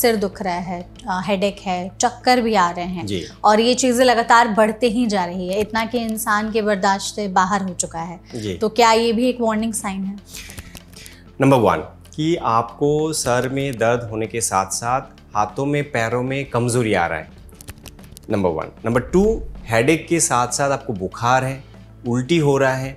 सिर दुख रहा है, हेडेक है, चक्कर भी आ रहे हैं जी। और ये चीज़ें लगातार बढ़ते ही जा रही है, इतना कि इंसान के बर्दाश्त से बाहर हो चुका है जी। तो क्या ये भी एक वार्निंग साइन है? नंबर 1 कि आपको सर में दर्द होने के साथ साथ हाथों में पैरों में कमजोरी आ रहा है, नंबर 1। नंबर 2, हेडेक के साथ साथ आपको बुखार है, उल्टी हो रहा है,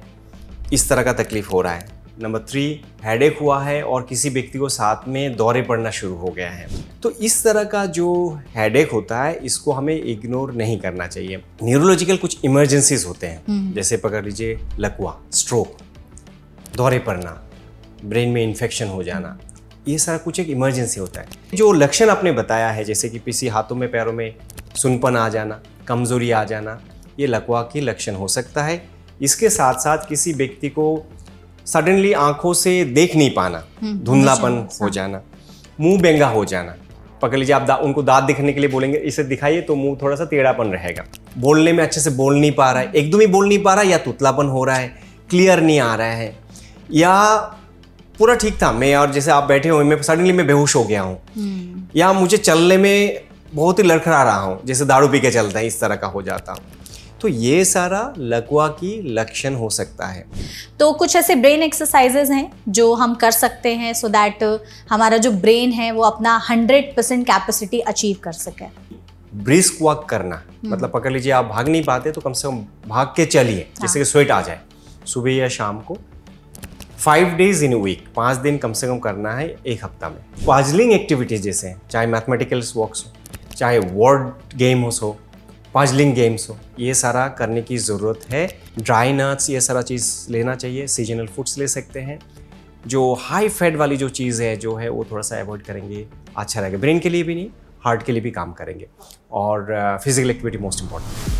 इस तरह का तकलीफ हो रहा है। नंबर 3, हेडेक हुआ है और किसी व्यक्ति को साथ में दौरे पड़ना शुरू हो गया है। तो इस तरह का जो हेडेक होता है इसको हमें इग्नोर नहीं करना चाहिए। न्यूरोलॉजिकल कुछ इमरजेंसीज होते हैं, जैसे पकड़ लीजिए लकवा, स्ट्रोक, दौरे पड़ना, ब्रेन में इन्फेक्शन हो जाना, ये सारा कुछ एक इमरजेंसी होता है। जो लक्षण आपने बताया है जैसे कि किसी हाथों में पैरों में सुनपन आ जाना, कमजोरी आ जाना, ये लकवा की लक्षण हो सकता है। इसके साथ साथ किसी व्यक्ति को सडनली आंखों से देख नहीं पाना, धुंधलापन हो जाना, मुंह बेंगा हो जाना। पकड़ लीजिए आप उनको दांत दिखने के लिए बोलेंगे इसे दिखाइए तो मुंह थोड़ा सा टेढ़ापन रहेगा, बोलने में अच्छे से बोल नहीं पा रहा है, एकदम ही बोल नहीं पा रहा है, या तुतलापन हो रहा है, क्लियर नहीं आ रहा है, या पूरा ठीक था मैं और जैसे आप बैठे हो मैं सडनली मैं बेहोश हो गया हूँ, या मुझे चलने में बहुत ही लड़खड़ा रहा हूँ, जैसे दारू पी के चलता है इस तरह का हो जाता हूँ। तो ये सारा लकवा की लक्षण हो सकता है। तो कुछ ऐसे ब्रेन एक्सरसाइजेज हैं जो हम कर सकते हैं सो दैट हमारा जो ब्रेन है वो अपना 100% कैपेसिटी अचीव कर सके। ब्रिस्क वॉक करना, मतलब पकड़ लीजिए आप भाग नहीं पाते तो कम से कम भाग के चलिए, जैसे कि स्वेट आ जाए, सुबह या शाम को 5 days in a week, 5 दिन कम से कम करना है एक हफ्ता में। पजलिंग एक्टिविटीज जैसे चाहे मैथमेटिकल वॉक्स हो, चाहे वर्ड गेम हो, पजलिंग गेम्स हो, ये सारा करने की ज़रूरत है। ड्राई नट्स ये सारा चीज़ लेना चाहिए, सीजनल फूड्स ले सकते हैं। जो हाई फैट वाली जो चीज़ है जो है वो थोड़ा सा अवॉइड करेंगे, अच्छा रहेगा, ब्रेन के लिए भी नहीं हार्ट के लिए भी काम करेंगे। और फिजिकल एक्टिविटी मोस्ट इम्पॉर्टेंट।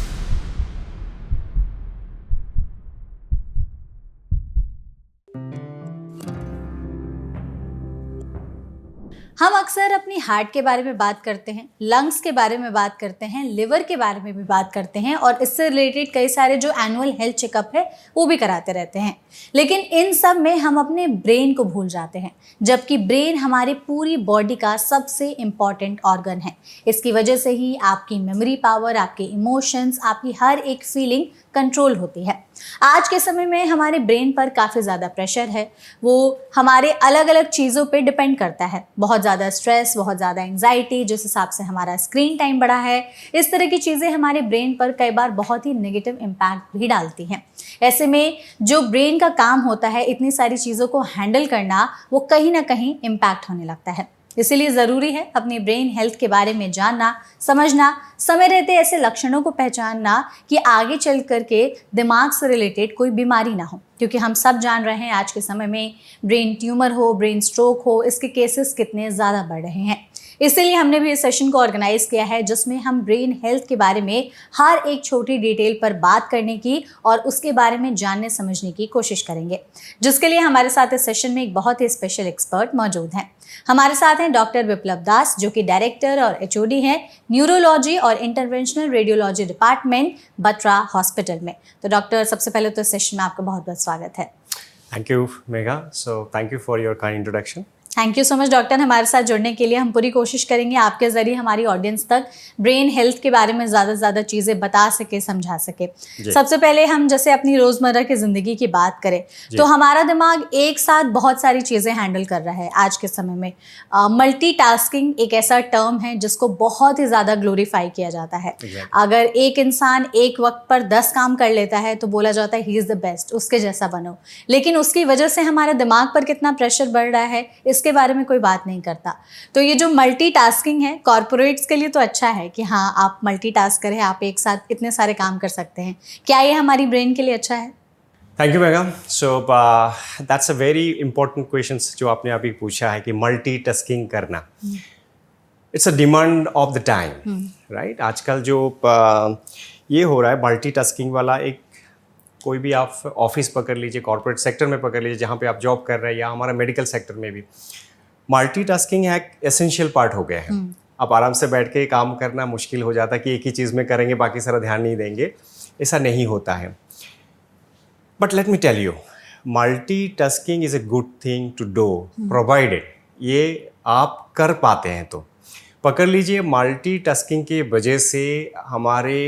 हम अक्सर अपनी हार्ट के बारे में बात करते हैं, लंग्स के बारे में बात करते हैं, लिवर के बारे में भी बात करते हैं और इससे रिलेटेड कई सारे जो एनुअल हेल्थ चेकअप है वो भी कराते रहते हैं। लेकिन इन सब में हम अपने ब्रेन को भूल जाते हैं, जबकि ब्रेन हमारी पूरी बॉडी का सबसे इम्पॉर्टेंट ऑर्गन है। इसकी वजह से ही आपकी मेमोरी पावर, आपके इमोशंस, आपकी हर एक फीलिंग कंट्रोल होती है। आज के समय में हमारे ब्रेन पर काफ़ी ज़्यादा प्रेशर है, वो हमारे अलग अलग चीज़ों पे डिपेंड करता है। बहुत ज़्यादा स्ट्रेस, बहुत ज़्यादा एंजाइटी, जिस हिसाब से हमारा स्क्रीन टाइम बढ़ा है, इस तरह की चीज़ें हमारे ब्रेन पर कई बार बहुत ही नेगेटिव इम्पैक्ट भी डालती हैं। ऐसे में जो ब्रेन का काम होता है इतनी सारी चीज़ों को हैंडल करना, वो कहीं ना कहीं इम्पैक्ट होने लगता है। इसीलिए ज़रूरी है अपनी ब्रेन हेल्थ के बारे में जानना, समझना, समय रहते ऐसे लक्षणों को पहचानना कि आगे चल करके दिमाग से रिलेटेड कोई बीमारी ना हो। क्योंकि हम सब जान रहे हैं आज के समय में ब्रेन ट्यूमर हो, ब्रेन स्ट्रोक हो, इसके केसेस कितने ज़्यादा बढ़ रहे हैं। इसीलिए हमने भी इस सेशन को ऑर्गेनाइज किया है जिसमें हम ब्रेन हेल्थ के बारे में हर एक छोटी डिटेल पर बात करने की और उसके बारे में जानने समझने की कोशिश करेंगे, जिसके लिए हमारे साथ इस सेशन में एक बहुत ही स्पेशल एक्सपर्ट मौजूद हैं। हमारे साथ हैं डॉक्टर विप्लव दास, जो कि डायरेक्टर और HOD हैं न्यूरोलॉजी और interventional radiology department Batra hospital में। तो डॉक्टर, सबसे पहले तो इस सेशन में आपका बहुत बहुत स्वागत है। Thank you Megha, so thank you for your kind introduction. Thank you so much doctor, हमारे साथ जुड़ने के लिए। हम पूरी कोशिश करेंगे आपके ज़रिए हमारी ऑडियंस तक ब्रेन हेल्थ के बारे में ज़्यादा से ज़्यादा चीज़ें बता सके, समझा सके। सबसे पहले हम जैसे अपनी रोज़मर्रा की ज़िंदगी की बात करें तो हमारा दिमाग एक साथ बहुत सारी चीज़ें हैंडल कर रहा है आज के समय में। मल्टीटास्किंग एक ऐसा टर्म है जिसको बहुत ही ज़्यादा ग्लोरीफाई किया जाता है। अगर एक इंसान एक वक्त पर 10 काम कर लेता है तो बोला जाता है ही इज़ द बेस्ट, उसके जैसा बनो। लेकिन उसकी वजह से हमारे दिमाग पर कितना प्रेशर बढ़ रहा है इसके बारे में कोई बात नहीं करता। तो ये जो मल्टीटास्किंग है, कॉर्पोरेट्स के लिए तो अच्छा है कि हाँ आप मल्टीटास्क करें, आप एक साथ इतने सारे काम कर सकते हैं। क्या ये हमारी ब्रेन के लिए अच्छा है? Thank you Megha. So that's a very important question जो आपने अभी पूछा है कि मल्टीटास्किंग करना, it's a demand of the time, right. आजकल जो ये हो रहा है मल्टीटास्किंग वाला, एक कोई भी आप ऑफिस पकड़ लीजिए, कॉर्पोरेट सेक्टर में पकड़ लीजिए जहाँ पे आप जॉब कर रहे हैं, या हमारा मेडिकल सेक्टर में भी मल्टीटास्किंग एक एसेंशियल पार्ट हो गया है। आप आराम से बैठ के काम करना मुश्किल हो जाता है कि एक ही चीज़ में करेंगे बाकी सारा ध्यान नहीं देंगे, ऐसा नहीं होता है। But let me tell you, multitasking is a good thing to do provided ये आप कर पाते हैं। तो पकड़ लीजिए मल्टीटास्किंग की वजह से हमारे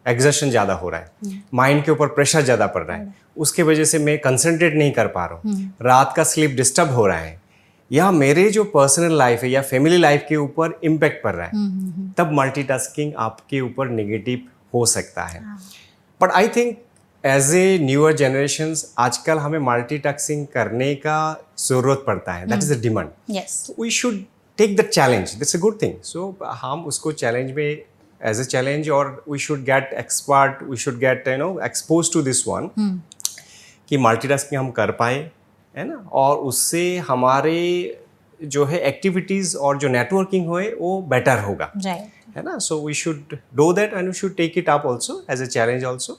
एग्जर्शन ज़्यादा हो रहा है, माइंड के ऊपर प्रेशर ज़्यादा पड़ रहा है, उसके वजह से मैं कंसंट्रेट नहीं कर पा रहा हूँ, रात का स्लीप डिस्टर्ब हो रहा है, या मेरे जो पर्सनल लाइफ है या फैमिली लाइफ के ऊपर इम्पैक्ट पड़ रहा है, तब मल्टीटास्किंग आपके ऊपर नेगेटिव हो सकता है। But I think as a newer generations आजकल हमें मल्टीटास्किंग करने का ज़रूरत पड़ता है, that is the demand. Yes, we should take the challenge, that's a good thing. So हम उसको चैलेंज में एज अ चैलेंज, और we should get expert, we should get expose to this one कि मल्टीटास्किंग हम कर पाए, है ना, और उससे हमारे जो है एक्टिविटीज़ और जो नेटवर्किंग होए वो बेटर होगा, राइट, है ना। So we should do that and we should take it up also as a challenge also,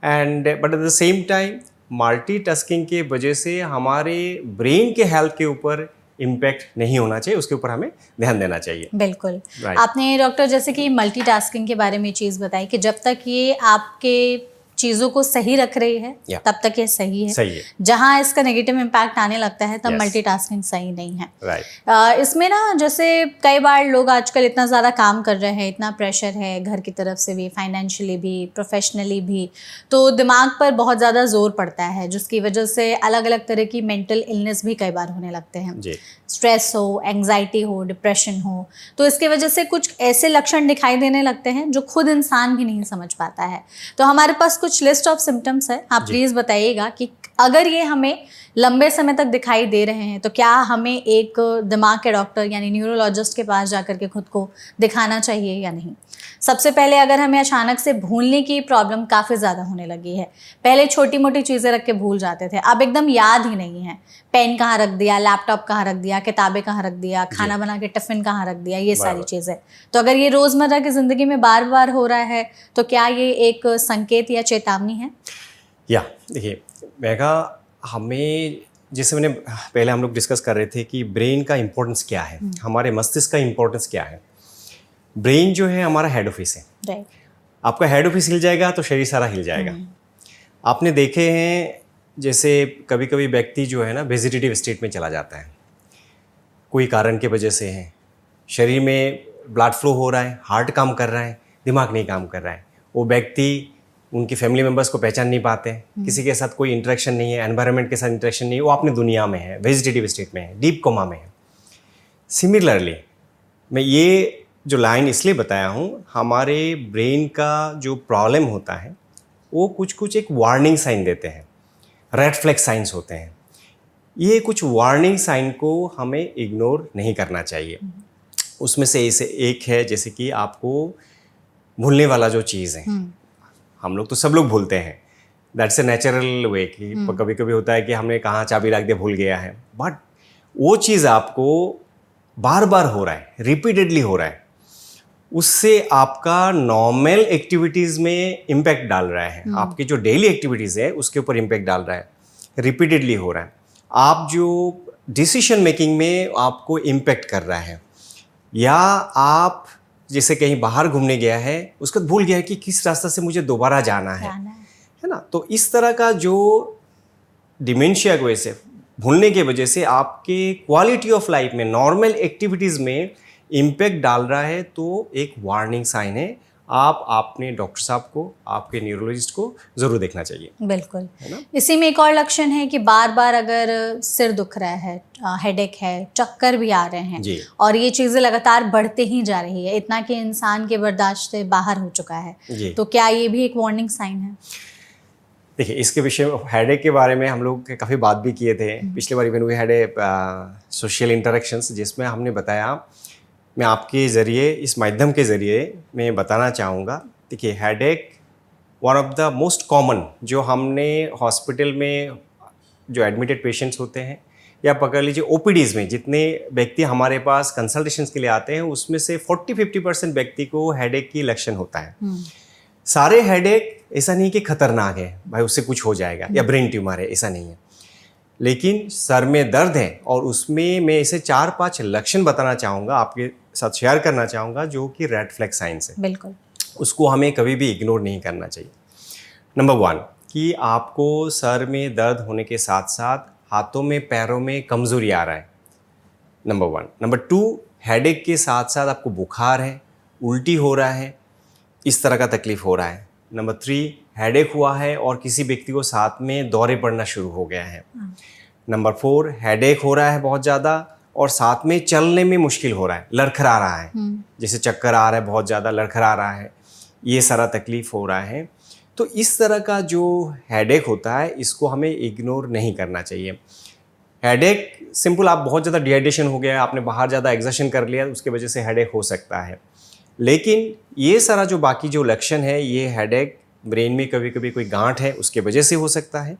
and but at the same time multitasking के वजह से हमारे ब्रेन के हेल्थ के ऊपर इम्पैक्ट नहीं होना चाहिए, उसके ऊपर हमें ध्यान देना चाहिए। बिल्कुल। Right. आपने डॉक्टर जैसे कि मल्टीटास्किंग के बारे में चीज़ बताई कि जब तक ये आपके चीज़ों को सही रख रही है Yeah. तब तक ये सही है, सही है, जहाँ इसका नेगेटिव इम्पैक्ट आने लगता है तब Yes. मल्टीटास्किंग सही नहीं है। राइट। इसमें ना जैसे कई बार लोग आजकल इतना ज़्यादा काम कर रहे हैं, इतना प्रेशर है घर की तरफ से भी, फाइनेंशियली भी, प्रोफेशनली भी, तो दिमाग पर बहुत ज़्यादा जोर पड़ता है, जिसकी वजह से अलग अलग तरह की मेंटल इलनेस भी कई बार होने लगते हैं, जी, स्ट्रेस हो, एंग्जाइटी हो, डिप्रेशन हो। तो इसके वजह से कुछ ऐसे लक्षण दिखाई देने लगते हैं जो खुद इंसान भी नहीं समझ पाता है। तो हमारे पास कुछ लिस्ट ऑफ सिम्टम्स है, आप प्लीज़ बताइएगा कि अगर ये हमें लंबे समय तक दिखाई दे रहे हैं तो क्या हमें एक दिमाग के डॉक्टर यानी न्यूरोलॉजिस्ट के पास जाकर के खुद को दिखाना चाहिए या नहीं। सबसे पहले अगर हमें अचानक से भूलने की प्रॉब्लम काफ़ी ज़्यादा होने लगी है, पहले छोटी मोटी चीज़ें रख के भूल जाते थे, अब एकदम याद ही नहीं है, पेन कहाँ रख दिया, लैपटॉप कहाँ रख दिया, किताबें कहाँ रख दिया, खाना बना के टिफ़िन कहाँ रख दिया, ये सारी चीज़ें। तो अगर ये रोज़मर्रा की ज़िंदगी में बार बार हो रहा है तो क्या ये एक संकेत या चेतावनी है? या देखिए मेघा, हमें जैसे मैंने पहले हम लोग डिस्कस कर रहे थे कि ब्रेन का इम्पोर्टेंस क्या है, हमारे मस्तिष्क का इम्पोर्टेंस क्या है। ब्रेन जो है हमारा हेड ऑफिस है, राइट, आपका हेड ऑफिस हिल जाएगा तो शरीर सारा हिल जाएगा। आपने देखे हैं जैसे कभी कभी व्यक्ति जो है ना वेजिटेटिव स्टेट में चला जाता है, कोई कारण की वजह से है, शरीर में ब्लड फ्लो हो रहा है, हार्ट काम कर रहा है, दिमाग नहीं काम कर रहा है, वो व्यक्ति उनकी फैमिली मेम्बर्स को पहचान नहीं पाते, किसी के साथ कोई इंटरेक्शन नहीं है, एनवायरनमेंट के साथ इंटरेक्शन नहीं है, वो अपनी दुनिया में है, वेजिटेटिव स्टेट में है, डीप कोमा में है। सिमिलरली मैं ये जो लाइन इसलिए बताया हूँ, हमारे ब्रेन का जो प्रॉब्लम होता है वो कुछ कुछ एक वार्निंग साइन देते हैं, रेड फ्लैग साइंस होते हैं। ये कुछ वार्निंग साइन को हमें इग्नोर नहीं करना चाहिए। उसमें से इसे एक है जैसे कि आपको भूलने वाला जो चीज़ है, हम लोग तो सब लोग भूलते हैं, दैट्स ए नेचुरल वे कि कभी कभी होता है कि हमने कहाँ चाबी रख दिया भूल गया है, बट वो चीज़ आपको बार बार हो रहा है, रिपीटेडली हो रहा है, उससे आपका नॉर्मल एक्टिविटीज़ में इम्पैक्ट डाल रहा है, आपकी जो डेली एक्टिविटीज़ है उसके ऊपर इम्पैक्ट डाल रहा है, रिपीटेडली हो रहा है, आप जो डिसीजन मेकिंग में आपको इम्पैक्ट कर रहा है, या आप जैसे कहीं बाहर घूमने गया है उसको भूल गया है कि किस रास्ते से मुझे दोबारा जाना है ना। तो इस तरह का जो डिमेंशिया की वजह से, भूलने की वजह से आपके क्वालिटी ऑफ लाइफ में, नॉर्मल एक्टिविटीज़ में इम्पैक्ट डाल रहा है, तो एक वार्निंग साइन है। आप अपने डॉक्टर साहब को, आपके न्यूरोलॉजिस्ट को ज़रूर देखना चाहिए। बिल्कुल, है ना। इसी में एक और लक्षण है कि बार बार अगर सिर दुख रहा है, हेडेक है, चक्कर भी आ रहे हैं जी। और ये चीज़ें लगातार बढ़ते ही जा रही है, इतना कि इंसान के बर्दाश्त से बाहर हो चुका है, जी। तो क्या ये भी एक वार्निंग साइन है? देखिए इसके विषय में, हेडेक के बारे में हम लोग काफ़ी बात भी किए थे पिछले बार, even we had a social interactions, जिसमें हमने बताया, मैं आपके ज़रिए, इस माध्यम के ज़रिए मैं बताना चाहूँगा। देखिए headache one of the most common, जो हमने हॉस्पिटल में जो एडमिटेड पेशेंट्स होते हैं, या पकड़ लीजिए ओपीडीज़ में जितने व्यक्ति हमारे पास कंसल्टेशंस के लिए आते हैं, उसमें से 40-50% व्यक्ति को हेडेक की लक्षण होता है। सारे हेडेक ऐसा नहीं कि खतरनाक है, भाई उससे कुछ हो जाएगा, या ब्रेन ट्यूमर है, ऐसा नहीं है, लेकिन सर में दर्द है, और उसमें मैं इसे 4-5 लक्षण बताना चाहूँगा, आपके साथ शेयर करना चाहूँगा, जो कि रेड फ्लैग साइंस है। बिल्कुल, उसको हमें कभी भी इग्नोर नहीं करना चाहिए। नंबर 1 कि आपको सर में दर्द होने के साथ साथ हाथों में, पैरों में कमज़ोरी आ रहा है, नंबर 1। नंबर 2, हेडेक के साथ साथ आपको बुखार है, उल्टी हो रहा है, इस तरह का तकलीफ हो रहा है। नंबर 3, हेडेक हुआ है और किसी व्यक्ति को साथ में दौरे पड़ना शुरू हो गया है। नंबर 4, हेडेक हो रहा है बहुत ज़्यादा और साथ में चलने में मुश्किल हो रहा है, लड़खड़ा रहा है, जैसे चक्कर आ रहा है, बहुत ज़्यादा लड़खड़ा रहा है, ये सारा तकलीफ हो रहा है। तो इस तरह का जो हेडेक होता है इसको हमें इग्नोर नहीं करना चाहिए। हेडेक सिंपल, आप बहुत ज़्यादा डिहाइड्रेशन हो गया, आपने बाहर ज़्यादा एक्सर्शन कर लिया, उसके वजह से हेडेक हो सकता है। लेकिन ये सारा जो बाकी जो लक्षण है, ये हेडेक ब्रेन में कभी कभी कोई गांठ है उसके वजह से हो सकता है,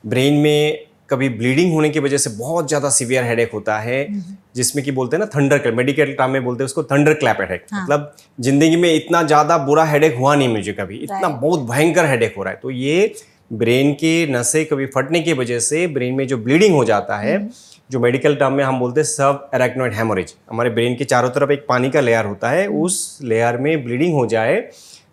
ब्रेन में कभी ब्लीडिंग होने की वजह से बहुत ज़्यादा सीवियर हेडेक होता है, जिसमें कि बोलते हैं ना थंडर क्लैप, मेडिकल टर्म में बोलते हैं उसको थंडर क्लैप हेडेक। मतलब जिंदगी में इतना ज़्यादा बुरा हेडेक हुआ नहीं मुझे कभी, इतना बहुत भयंकर हेडेक हो रहा है। तो ये ब्रेन के नसें कभी फटने की वजह से ब्रेन में जो ब्लीडिंग हो जाता है, जो मेडिकल टर्म में हम बोलते हैं सब एराक्नोइड हेमोरेज, हमारे ब्रेन के चारों तरफ एक पानी का लेयर होता है, उस लेयर में ब्लीडिंग हो जाए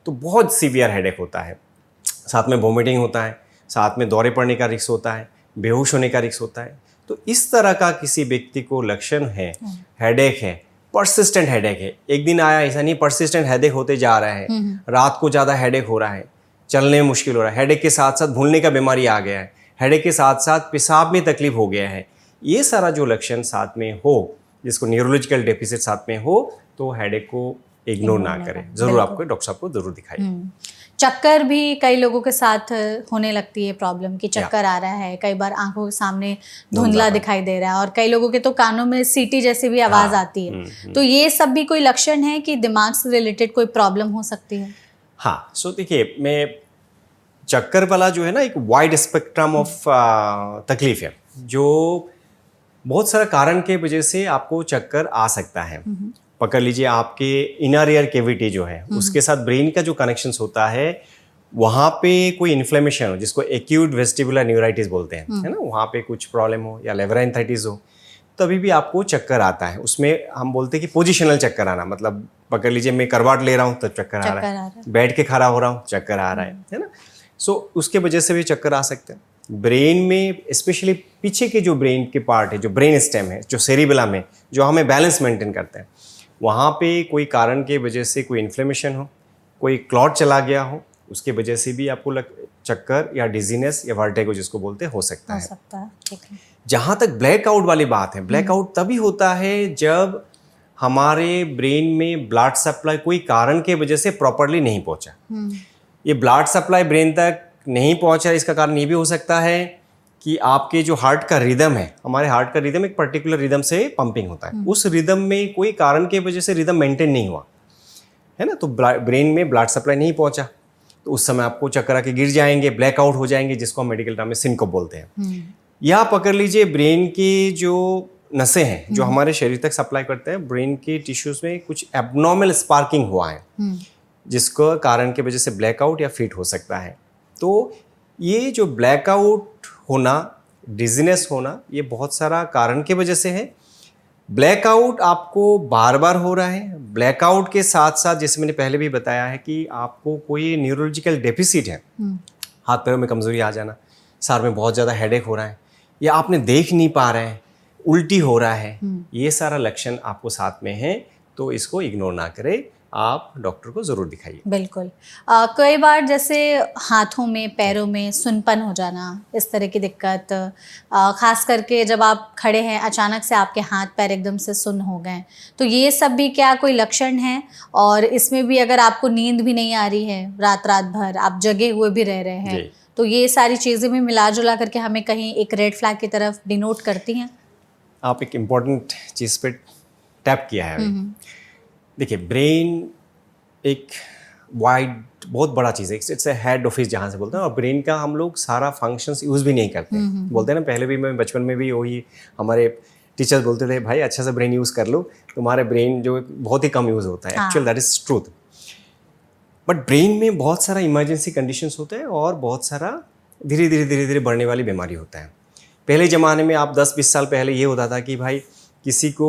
तो बहुत सीवियर हेडेक होता है। साथ में वोमिटिंग होता है, साथ में दौरे पड़ने का रिस्क होता है, बेहोश होने का रिस्क होता है। तो इस तरह का किसी व्यक्ति को लक्षण है, हेडेक है, परसिस्टेंट हेडेक है, एक दिन आया ऐसा नहीं, परसिस्टेंट हेडेक होते जा रहा है, रात को ज़्यादा हेडेक हो रहा है, चलने में मुश्किल हो रहा है, हेडेक के साथ साथ भूलने का बीमारी आ गया है, हेडेक के साथ साथ पेशाब में तकलीफ हो गया है, ये सारा जो लक्षण साथ में हो, जिसको न्यूरोलॉजिकल डेफिसिट साथ में हो, तो हेडेक को इग्नोर ना करें, ज़रूर आपको डॉक्टर साहब को ज़रूर दिखाइए। चक्कर भी कई लोगों के साथ होने लगती है प्रॉब्लम, कि चक्कर आ रहा है, कई बार आंखों के सामने धुंधला दिखाई दे रहा है, और कई लोगों के तो कानों में सीटी जैसी भी आवाज़ आती है। तो ये सब भी कोई लक्षण है कि दिमाग से रिलेटेड कोई प्रॉब्लम हो सकती है? हाँ, सो देखिए, मैं चक्कर वाला जो है ना, एक वाइड स्पेक्ट्रम ऑफ तकलीफ है, जो बहुत सारा कारण के वजह से आपको चक्कर आ सकता है। पकड़ लीजिए, आपके इनर ईयर कैविटी जो है उसके साथ ब्रेन का जो कनेक्शंस होता है, वहाँ पे कोई इन्फ्लेमेशन हो, जिसको एक्यूट वेस्टिबुलर न्यूराइटिस बोलते हैं, है ना, वहाँ पे कुछ प्रॉब्लम हो या लेबरेंथाइटिस हो, तभी भी आपको चक्कर आता है। उसमें हम बोलते हैं कि पोजिशनल चक्कर आना, मतलब पकड़ लीजिए मैं करवाट ले रहा हूँ तो चक्कर आ रहा है, बैठ के खड़ा हो रहा हूँ चक्कर आ रहा है ना। सो उसके वजह से भी चक्कर आ सकते हैं। ब्रेन में स्पेशली पीछे के जो ब्रेन के पार्ट है, जो ब्रेन स्टेम है, जो सेरिबेलम है, जो हमें बैलेंस मेंटेन करते हैं, वहाँ पे कोई कारण के वजह से कोई इन्फ्लेमेशन हो, कोई क्लॉट चला गया हो, उसके वजह से भी आपको चक्कर या डिजीनेस या वर्टिगो जिसको बोलते हैं हो सकता है। ठीक है। जहाँ तक ब्लैकआउट वाली बात है, ब्लैकआउट तभी होता है जब हमारे ब्रेन में ब्लड सप्लाई कोई कारण के वजह से प्रॉपरली नहीं पहुँचा। ये ब्लड सप्लाई ब्रेन तक नहीं पहुँचा, इसका कारण ये भी हो सकता है कि आपके जो हार्ट का रिदम है, हमारे हार्ट का रिदम एक पर्टिकुलर रिदम से पंपिंग होता है, उस रिदम में कोई कारण के वजह से रिदम मेंटेन नहीं हुआ है ना, तो ब्रेन में ब्लड सप्लाई नहीं पहुंचा, तो उस समय आपको चक्कर आके गिर जाएंगे, ब्लैकआउट हो जाएंगे, जिसको हम मेडिकल टर्म में सिनकोप बोलते हैं। या पकड़ लीजिए, ब्रेन की जो नसें हैं, जो हमारे शरीर तक सप्लाई करते हैं, ब्रेन के टिश्यूज में कुछ एबनॉर्मल स्पार्किंग हुआ है, जिसको कारण के वजह से ब्लैकआउट या फिट हो सकता है। तो ये जो ब्लैकआउट होना, डिजीनेस होना, ये बहुत सारा कारण के वजह से है। ब्लैकआउट आपको बार बार हो रहा है, ब्लैकआउट के साथ साथ जैसे मैंने पहले भी बताया है कि आपको कोई न्यूरोलॉजिकल डेफिसिट है, हाथ पैरों में कमजोरी आ जाना, सर में बहुत ज़्यादा हेडेक हो रहा है, या आपने देख नहीं पा रहे हैं, उल्टी हो रहा है, ये सारा लक्षण आपको साथ में है, तो इसको इग्नोर ना करें, आप डॉक्टर को ज़रूर दिखाइए। बिल्कुल। कई बार जैसे हाथों में, पैरों में सुनपन हो जाना, इस तरह की दिक्कत, खास करके जब आप खड़े हैं अचानक से आपके हाथ पैर एकदम से सुन्न हो गए, तो ये सब भी क्या कोई लक्षण है? और इसमें भी अगर आपको नींद भी नहीं आ रही है, रात भर आप जगे हुए भी रह रहे हैं, तो ये सारी चीज़ें भी मिला जुला करके हमें कहीं एक रेड फ्लैग की तरफ डिनोट करती हैं? आप एक इम्पॉर्टेंट चीज़ पे टैप किया है। देखिए, ब्रेन एक वाइड बहुत बड़ा चीज़ है, इट्स ए हेड ऑफिस जहाँ से बोलते हैं, और ब्रेन का हम लोग सारा फंक्शंस यूज़ भी नहीं करते। बोलते हैं ना, पहले भी मैं बचपन में भी वही हमारे टीचर्स बोलते थे, भाई अच्छा से ब्रेन यूज़ कर लो, तुम्हारे ब्रेन जो बहुत ही कम यूज़ होता है। Actual that is truth. But brain में बहुत सारा इमरजेंसी कंडीशंस होते हैं और बहुत सारा धीरे धीरे बढ़ने वाली बीमारी होता है। पहले ज़माने में आप 10-20 साल पहले ये होता था कि भाई किसी को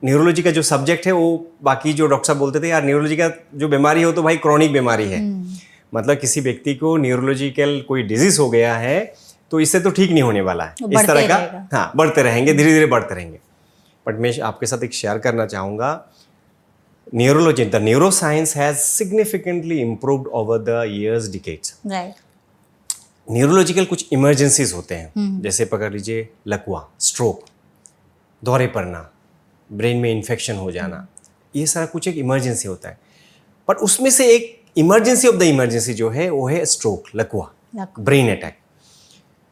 न्यूरोलॉजी का जो सब्जेक्ट है, वो बाकी जो डॉक्टर साहब बोलते थे, यार न्यूरोलॉजी का जो बीमारी हो तो भाई क्रॉनिक बीमारी है, मतलब किसी व्यक्ति को न्यूरोलॉजिकल कोई डिजीज हो गया है तो इससे तो ठीक नहीं होने वाला है, इस तरह का, हाँ, बढ़ते रहेंगे, धीरे धीरे बढ़ते रहेंगे। बट मैं आपके साथ एक शेयर करना चाहूँगा, neurology, the neuroscience has significantly improved over the years, decades. Right. Neurological कुछ इमरजेंसीज होते हैं, जैसे पकड़ लीजिए लकवा, स्ट्रोक, दौरे पड़ना, ब्रेन में इन्फेक्शन हो जाना, ये सारा कुछ एक इमरजेंसी होता है। पर उसमें से एक इमरजेंसी ऑफ द इमरजेंसी जो है वो है स्ट्रोक, लकवा, ब्रेन अटैक।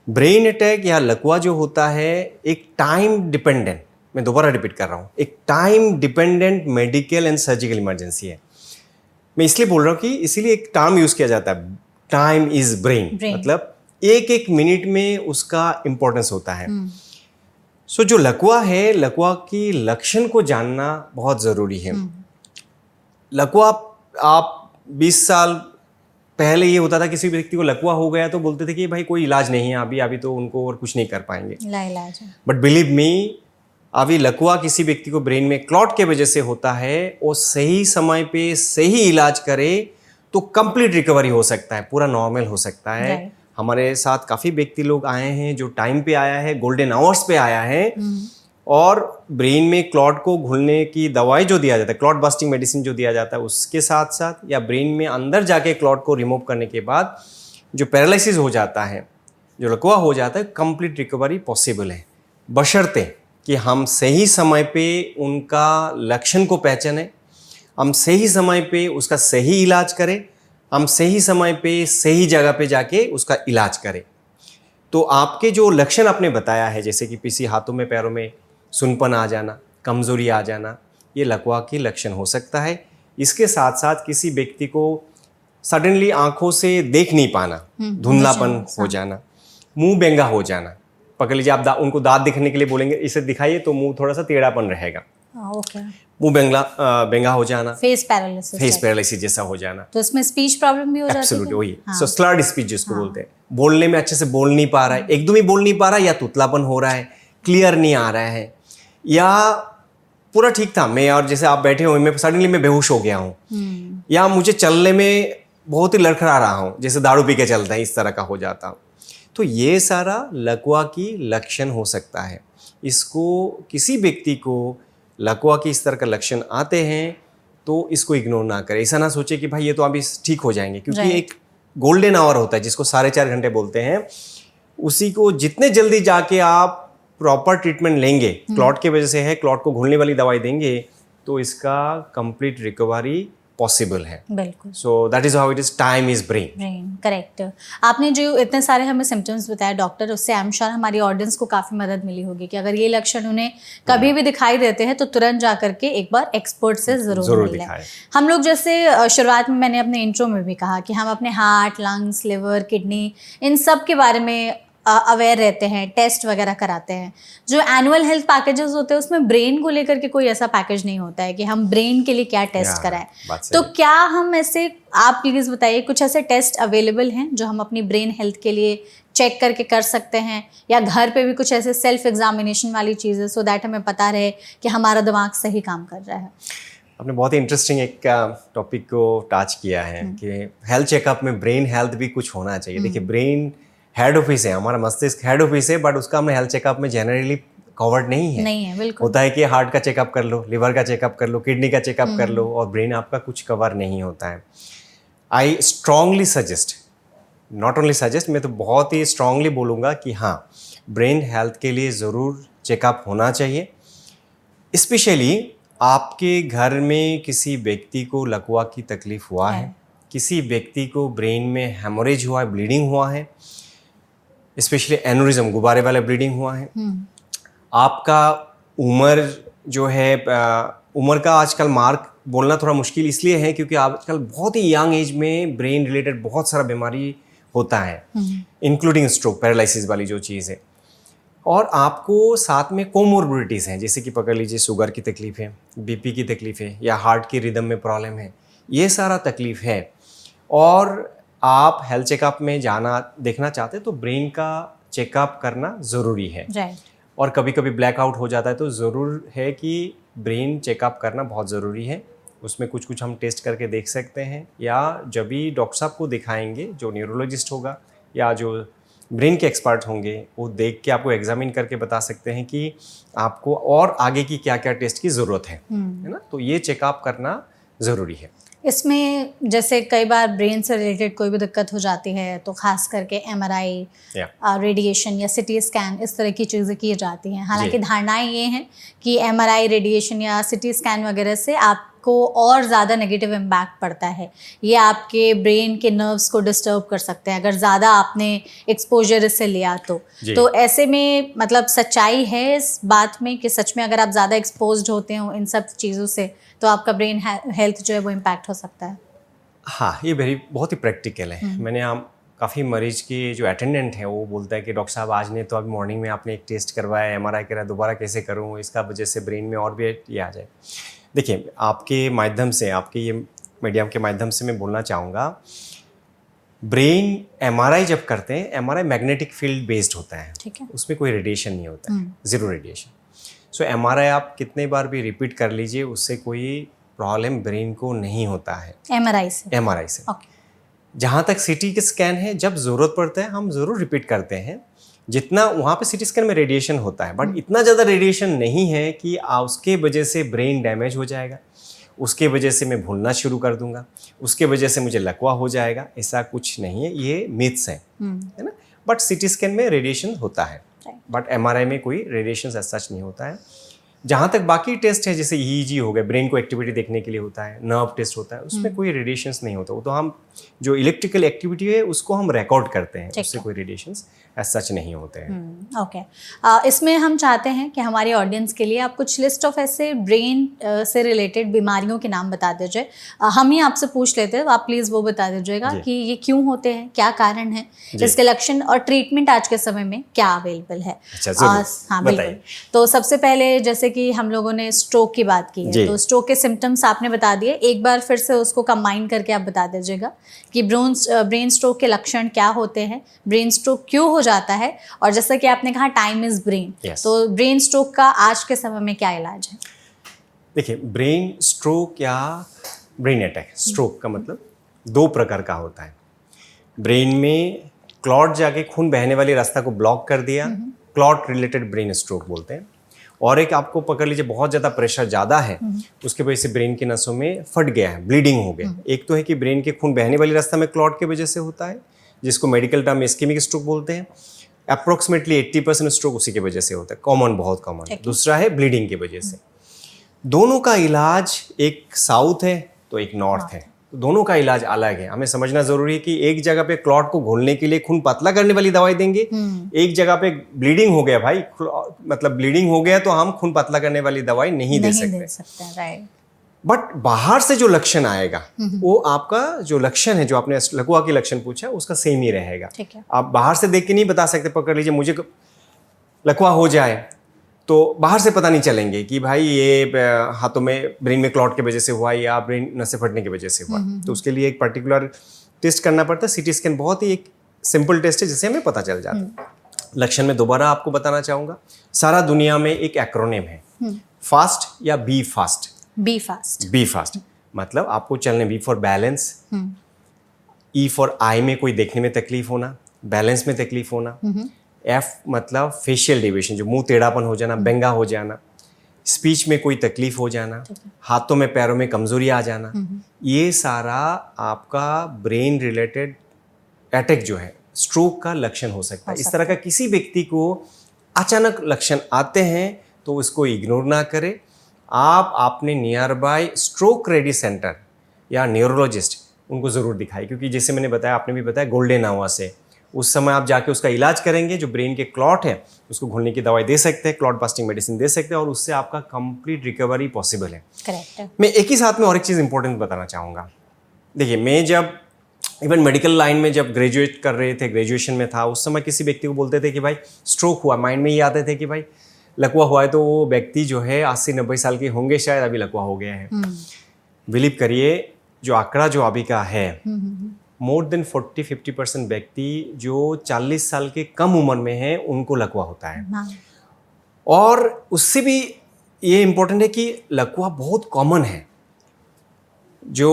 ब्रेन अटैक या लकवा जो होता है एक टाइम डिपेंडेंट, मैं दोबारा रिपीट कर रहा हूँ, एक time dependent medical and surgical emergency है। मैं इसलिए बोल रहा हूँ कि इसीलिए एक टर्म यूज किया जाता है, टाइम इज ब्रेन, मतलब एक एक मिनट में उसका इंपॉर्टेंस होता है। सो जो लकवा है, लकवा की लक्षण को जानना बहुत ज़रूरी है। लकवा, आप 20 साल पहले ये होता था किसी व्यक्ति को लकवा हो गया तो बोलते थे कि भाई कोई इलाज नहीं है, अभी तो उनको और कुछ नहीं कर पाएंगे, लाइलाज है। बट बिलीव मी, अभी लकवा किसी व्यक्ति को ब्रेन में क्लॉट के वजह से होता है, वो सही समय पे सही इलाज करे तो कंप्लीट रिकवरी हो सकता है, पूरा नॉर्मल हो सकता है। हमारे साथ काफ़ी व्यक्ति लोग आए हैं जो टाइम पे आया है, गोल्डन आवर्स पे आया है, और ब्रेन में क्लॉट को घुलने की दवाई जो दिया जाता है, क्लॉट बस्टिंग मेडिसिन जो दिया जाता है, उसके साथ साथ या ब्रेन में अंदर जाके क्लॉट को रिमूव करने के बाद जो पैरालिसिस हो जाता है, जो लकवा हो जाता है, कंप्लीट रिकवरी पॉसिबल है, बशर्ते कि हम सही समय पे उनका लक्षण को पहचानें, हम सही समय पे उसका सही इलाज करें, हम सही समय पे सही जगह पे जाके उसका इलाज करें। तो आपके जो लक्षण आपने बताया है, जैसे कि किसी हाथों में पैरों में सुनपन आ जाना, कमज़ोरी आ जाना, ये लकवा के लक्षण हो सकता है। इसके साथ साथ किसी व्यक्ति को सडनली आंखों से देख नहीं पाना, धुंधलापन हो जाना, मुंह बेंगा हो जाना, पकड़ लीजिए आप उनको दांत दिखने के लिए बोलेंगे इसे दिखाइए तो मुंह थोड़ा सा टेढ़ापन रहेगा, मुंह बेंगा हो जाना, फेस पैरालिसिस जैसा हो जाना। तो इसमें स्पीच प्रॉब्लम भी हो जाती है। एब्सोल्युटली वही, सो स्लर्ड स्पीच जिसको बोलते हैं, बोलने में अच्छे से बोल नहीं पा रहा है, एकदम ही बोल नहीं पा रहा है, या तुतलापन हो रहा है, क्लियर नहीं आ रहा है, या पूरा ठीक था मैं और जैसे आप बैठे हो, मैं सडनली मैं बेहोश हो गया हूँ, या मुझे चलने में बहुत ही लड़खड़ा रहा हूँ, जैसे दारू पी के चलता है, इस तरह का हो जाता हूँ। तो ये सारा लकवा की लक्षण हो सकता है। इसको किसी व्यक्ति को लकवा की इस तरह का लक्षण आते हैं तो इसको इग्नोर ना करें, ऐसा ना सोचे कि भाई ये तो अभी ठीक हो जाएंगे, क्योंकि एक गोल्डन आवर होता है जिसको 4.5 घंटे बोलते हैं, उसी को जितने जल्दी जाके आप प्रॉपर ट्रीटमेंट लेंगे, क्लॉट की वजह से है, क्लॉट को घुलने वाली दवाई देंगे, तो इसका कंप्लीट रिकवरी पॉसिबल है। बिल्कुल। So that is how it is, time is brain. Correct. आपने जो इतने सारे हमें सिम्टम्स बताया डॉक्टर, उससे आई एम श्योर हमारी ऑडियंस को काफ़ी मदद मिली होगी कि अगर ये लक्षण उन्हें कभी भी दिखाई देते हैं तो तुरंत जा करके एक बार एक्सपर्ट से ज़रूर मिलें। हम लोग जैसे शुरुआत में मैंने अपने इंट्रो में भी कहा कि हम अपने हार्ट, लंग्स, लिवर, किडनी, इन सब के बारे में अवेयर रहते हैं, टेस्ट वगैरह कराते हैं। जो एनुअल हेल्थ पैकेजेस होते हैं उसमें ब्रेन को लेकर के कोई ऐसा पैकेज नहीं होता है कि हम ब्रेन के लिए क्या टेस्ट कराएं। तो क्या हम ऐसे, आप प्लीज़ बताइए, कुछ ऐसे टेस्ट अवेलेबल हैं जो हम अपनी ब्रेन हेल्थ के लिए चेक करके कर सकते हैं, या घर पे भी कुछ ऐसे सेल्फ एग्जामिनेशन वाली चीज़ें, सो दैट हमें पता रहे कि हमारा दिमाग सही काम कर रहा है? आपने बहुत ही इंटरेस्टिंग एक टॉपिक को टच किया है कि हेल्थ चेकअप में ब्रेन हेल्थ भी कुछ होना चाहिए। देखिए, ब्रेन हेड ऑफिस है, हमारा मस्तिष्क हेड ऑफिस है, बट उसका हमने हेल्थ चेकअप में जनरली कवर्ड नहीं है। बिल्कुल। होता है कि हार्ट का चेकअप कर लो, लिवर का चेकअप कर लो, किडनी का चेकअप कर लो, और ब्रेन आपका कुछ कवर नहीं होता है। I strongly suggest, not only suggest, मैं तो बहुत ही स्ट्रांगली बोलूँगा कि हाँ, ब्रेन हेल्थ के लिए ज़रूर चेकअप होना चाहिए। स्पेशली आपके घर में किसी व्यक्ति को लकवा की तकलीफ हुआ है, किसी व्यक्ति को ब्रेन में हेमोरेज हुआ है, ब्लीडिंग हुआ है, स्पेशली एनोरिज्म, गुब्बारे वाला ब्लीडिंग हुआ है, आपका उम्र जो है, उम्र का आजकल मार्क बोलना थोड़ा मुश्किल इसलिए है क्योंकि आजकल बहुत ही यंग एज में ब्रेन रिलेटेड बहुत सारा बीमारी होता है, इंक्लूडिंग स्ट्रोक, पैरालिसिस वाली जो चीज़ है, और आपको साथ में कोमोर्बिडिटीज़ हैं, जैसे कि पकड़ लीजिए शुगर की तकलीफ है, बीपी की तकलीफ है, या हार्ट की रिदम में प्रॉब्लम है, ये सारा तकलीफ है, और आप हेल्थ चेकअप में जाना देखना चाहते हैं तो ब्रेन का चेकअप करना ज़रूरी है। और कभी कभी ब्लैकआउट हो जाता है तो ज़रूर है कि ब्रेन चेकअप करना बहुत ज़रूरी है। उसमें कुछ कुछ हम टेस्ट करके देख सकते हैं, या जब भी डॉक्टर साहब को दिखाएंगे, जो न्यूरोलॉजिस्ट होगा या जो ब्रेन के एक्सपर्ट होंगे, वो देख के आपको एग्जामिन करके बता सकते हैं कि आपको और आगे की क्या क्या टेस्ट की ज़रूरत है ना। तो ये चेकअप करना ज़रूरी है। इसमें जैसे कई बार ब्रेन से रिलेटेड कोई भी दिक्कत हो जाती है तो खास करके एमआरआई, रेडिएशन या सिटी स्कैन इस तरह की चीज़ें की जाती हैं। हालांकि धारणाएं ये हैं कि एमआरआई, रेडिएशन या सिटी स्कैन वगैरह से आपको और ज़्यादा नेगेटिव इम्पैक्ट पड़ता है। ये आपके ब्रेन के नर्व्स को डिस्टर्ब कर सकते हैं अगर ज़्यादा आपने एक्सपोजर इससे लिया तो ऐसे में मतलब सच्चाई है इस बात में कि सच में अगर आप ज़्यादा एक्सपोज्ड होते हो इन सब चीज़ों से तो आपका ब्रेन हेल्थ जो है वो इम्पैक्ट हो सकता है। हाँ, ये बहुत ही प्रैक्टिकल है। मैंने काफ़ी मरीज की जो अटेंडेंट है वो बोलता है कि डॉक्टर साहब आज ने तो अभी मॉर्निंग में आपने एक टेस्ट करवाया, एमआरआई करा, दोबारा कैसे करूँ, इसका वजह से ब्रेन में और भी ये आ जाए। देखिए, आपके माध्यम से, आपके ये मीडियम के माध्यम से मैं बोलना चाहूँगा, ब्रेन एमआरआई जब करते हैं, एमआरआई मैग्नेटिक फील्ड बेस्ड होता है, ठीक है, उसमें कोई रेडिएशन नहीं होता है, ज़ीरो रेडिएशन। सो एमआरआई आप कितने बार भी रिपीट कर लीजिए, उससे कोई प्रॉब्लम ब्रेन को नहीं होता है एमआरआई से। Okay. जहाँ तक सीटी के स्कैन है, जब ज़रूरत पड़ता है हम ज़रूर रिपीट करते हैं, जितना वहाँ पे सीटी स्कैन में रेडिएशन होता है, बट इतना ज़्यादा रेडिएशन नहीं है कि उसके वजह से ब्रेन डैमेज हो जाएगा, उसके वजह से मैं भूलना शुरू कर दूंगा, उसके वजह से मुझे लकवा हो जाएगा, ऐसा कुछ नहीं है, ये मिथ्स है ना। बट सीटी स्कैन में रेडिएशन होता है, बट एमआरआई में कोई रेडिएशन ऐसा सच नहीं होता है। जहाँ तक बाकी टेस्ट है, जैसे ईईजी हो गया, ब्रेन को एक्टिविटी देखने के लिए होता है, नर्व टेस्ट होता है, उसमें कोई रेडिएशंस नहीं होता। वो तो हम जो इलेक्ट्रिकल एक्टिविटी है उसको हम रिकॉर्ड करते हैं, उससे कोई रेडिएशंस एज सच नहीं होते हैं। ओके, इसमें हम चाहते हैं कि हमारी ऑडियंस के लिए आप कुछ लिस्ट ऑफ ऐसे ब्रेन से रिलेटेड बीमारियों के नाम बता दीजिए। हम ही आपसे पूछ लेते हैं, तो आप प्लीज़ वो बता दीजिएगा कि ये क्यों होते हैं, क्या कारण है, इसके लक्षण और ट्रीटमेंट आज के समय में क्या अवेलेबल है। हाँ बिल्कुल। तो सबसे पहले जैसे कि हम लोगों ने स्ट्रोक की बात की है, तो स्ट्रोक के सिम्टम्स आपने बता दिए, एक बार फिर से उसको कंबाइन करके आप बता दीजिएगा कि ब्रेन स्ट्रोक के लक्षण क्या होते हैं, ब्रेन स्ट्रोक क्यों हो जाता है, और जैसा कि आपने कहा टाइम इज ब्रेन, तो ब्रेन स्ट्रोक का आज के समय में क्या इलाज है। देखिए, ब्रेन स्ट्रोक या ब्रेन अटैक, स्ट्रोक का मतलब दो प्रकार का होता है। ब्रेन में क्लॉट जाके खून बहने वाली रास्ता को ब्लॉक कर दिया, क्लॉट रिलेटेड ब्रेन स्ट्रोक बोलते हैं। और एक आपको पकड़ लीजिए बहुत ज़्यादा प्रेशर ज़्यादा है, उसके वजह से ब्रेन की नसों में फट गया है, ब्लीडिंग हो गया। एक तो है कि ब्रेन के खून बहने वाली रास्ता में क्लॉट की वजह से होता है, जिसको मेडिकल टर्म इस्केमिक स्ट्रोक बोलते हैं। अप्रोक्सीमेटली 80% स्ट्रोक उसी की वजह से होता है, कॉमन, बहुत कॉमन। दूसरा है ब्लीडिंग की वजह से। दोनों का इलाज, एक साउथ है तो एक नॉर्थ है, तो दोनों का इलाज अलग है। हमें समझना जरूरी है कि एक जगह पे क्लॉट को घोलने के लिए खून पतला करने वाली दवाई देंगे, एक जगह पे ब्लीडिंग हो गया भाई, मतलब ब्लीडिंग हो गया तो हम खून पतला करने वाली दवाई नहीं दे सकते। राइट। बट बाहर से जो लक्षण आएगा वो आपका जो लक्षण है, जो आपने लकवा के लक्षण पूछा, उसका सेम ही रहेगा। आप बाहर से देख के नहीं बता सकते, पकड़ लीजिए मुझे लकवा हो जाए तो बाहर से पता नहीं चलेंगे कि भाई ये हाथों में ब्रेन में क्लॉट की वजह से हुआ या ब्रेन नसें फटने की वजह से हुआ। तो उसके लिए एक पर्टिकुलर टेस्ट करना पड़ता है। सीटी स्कैन बहुत ही एक सिंपल टेस्ट है जिससे हमें पता चल जाता है। लक्षण में दोबारा आपको बताना चाहूँगा, सारा दुनिया में एक एक्रोनिम है, फास्ट या बी फास्ट। बी फास्ट मतलब आपको चलने, B for balance, E for eye में कोई देखने में तकलीफ होना, बैलेंस में तकलीफ होना, एफ मतलब फेशियल डेविएशन, जो मुंह टेढ़ापन हो जाना, बेंगा हो जाना, स्पीच में कोई तकलीफ हो जाना, हाथों में पैरों में कमजोरी आ जाना, ये सारा आपका ब्रेन रिलेटेड अटैक जो है, स्ट्रोक का लक्षण हो सकता है। इस तरह का किसी व्यक्ति को अचानक लक्षण आते हैं तो इसको इग्नोर ना करें। आप अपने near by stroke ready centre या न्यूरोलॉजिस्ट उनको ज़रूर दिखाएं, क्योंकि जैसे मैंने बताया, आपने भी बताया, गोल्डन आवर्स है, उस समय आप जाके उसका इलाज करेंगे। जो ब्रेन के क्लॉट है उसको घुलने की दवाई दे सकते हैं, क्लॉट बास्टिंग मेडिसिन दे सकते हैं, और उससे आपका कंप्लीट रिकवरी पॉसिबल है। करेक्ट है। मैं एक ही साथ में और एक चीज़ इंपॉर्टेंट बताना चाहूँगा। देखिए, मैं जब इवन मेडिकल लाइन में जब ग्रेजुएट कर रहे थे, ग्रेजुएशन में था, उस समय किसी व्यक्ति को बोलते थे कि भाई स्ट्रोक हुआ, माइंड में ये आते थे कि भाई लकवा हुआ है, तो वो व्यक्ति जो है 80-90 साल के होंगे शायद, अभी लकवा हो गया है। बिलीव करिए, जो आंकड़ा जो अभी का है, मोर देन 40-50% व्यक्ति जो 40 साल के कम उम्र में हैं उनको लकवा होता है। और उससे भी ये इम्पोर्टेंट है कि लकवा बहुत कॉमन है। जो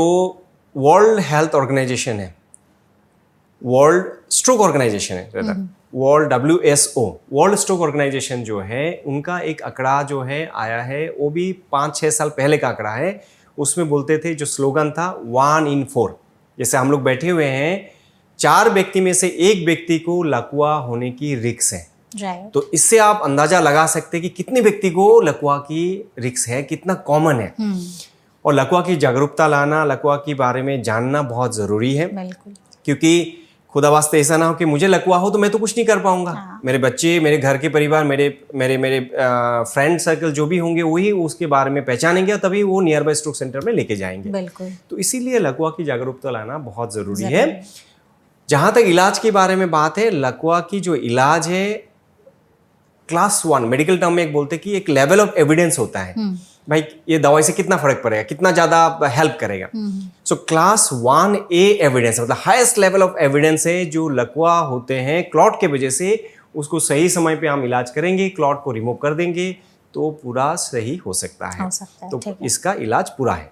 वर्ल्ड हेल्थ ऑर्गेनाइजेशन है वर्ल्ड स्ट्रोक ऑर्गेनाइजेशन है, World WSO, World Stroke Organization जो है उनका एक आंकड़ा जो है आया है, वो भी 5-6 साल पहले का आंकड़ा है। उसमें बोलते थे, जो स्लोगन था 1 in 4, जैसे हम लोग बैठे हुए हैं, 4 व्यक्ति में से 1 व्यक्ति को लकवा होने की रिस्क है। Right. तो इससे आप अंदाजा लगा सकते हैं कि कितने व्यक्ति को लकवा की रिस्क है, कितना कॉमन है। और लकवा की जागरूकता लाना, लकवा के बारे में जानना बहुत ज़रूरी है। बिल्कुल। क्योंकि खुदा वास्ते ऐसा ना हो कि मुझे लकवा हो तो मैं तो कुछ नहीं कर पाऊंगा। हाँ। मेरे बच्चे, मेरे घर के परिवार, मेरे फ्रेंड सर्कल जो भी होंगे वही उसके बारे में पहचानेंगे और तभी वो नियर बाय स्ट्रोक सेंटर में लेके जाएंगे। बिल्कुल। तो इसीलिए लकवा की जागरूकता लाना बहुत ज़रूरी है। जहाँ तक इलाज के बारे में बात है, लकवा की जो इलाज है क्लास 1, मेडिकल टर्म में एक बोलते हैं कि एक लेवल ऑफ एविडेंस होता है, भाई ये दवाई से कितना फर्क पड़ेगा, कितना ज़्यादा हेल्प करेगा। सो क्लास 1A एविडेंस मतलब हाईएस्ट लेवल ऑफ एविडेंस है। जो लकवा होते हैं क्लॉट के वजह से, उसको सही समय पे हम इलाज करेंगे, क्लॉट को रिमूव कर देंगे तो पूरा सही हो सकता है। तो इसका इलाज पूरा है।